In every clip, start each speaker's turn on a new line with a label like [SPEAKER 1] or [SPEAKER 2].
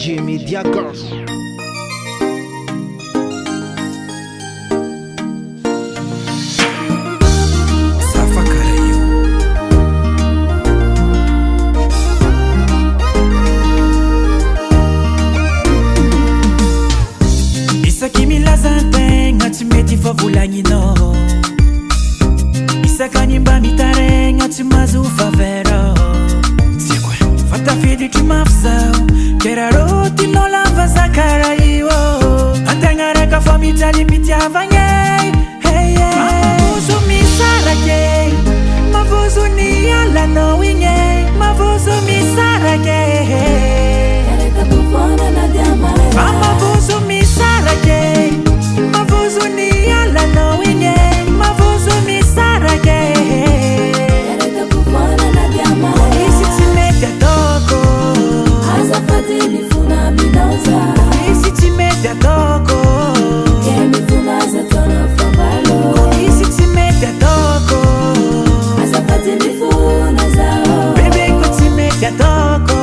[SPEAKER 1] DJ Mediacor.
[SPEAKER 2] Isaky milaza antegna tsy mety fa volagnina, isakany mba mitaregna tsy mahazo favera. Sekoe fa tafiditry mafy zao ke raha rotinao lava zakara io, antegna raika fa mijaly mpitiavagna. Mavozo misarake, mavozo ny alanao igny, mavozo misarake. Mavozo misarake, mavozo ny alanao igny, mavozo misarake. Isi tsy mety atoko, azafady mifuna minaoza. Isi tsy mety atoko, ke mifuna zatona favalo. Isi tsy mety atoko, azafady mifuna zao. Bebe ko tsy mety atoko,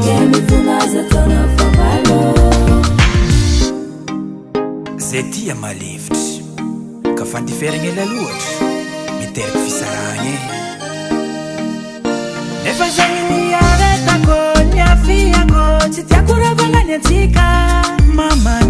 [SPEAKER 2] ke mifuna zatona favalo. Zay tia malevitry ka fantiferagna ela loatra miteraka fisaragna. Nefa zay ny aretako ny afiako, tsy tiako ravagna ny antsika mama.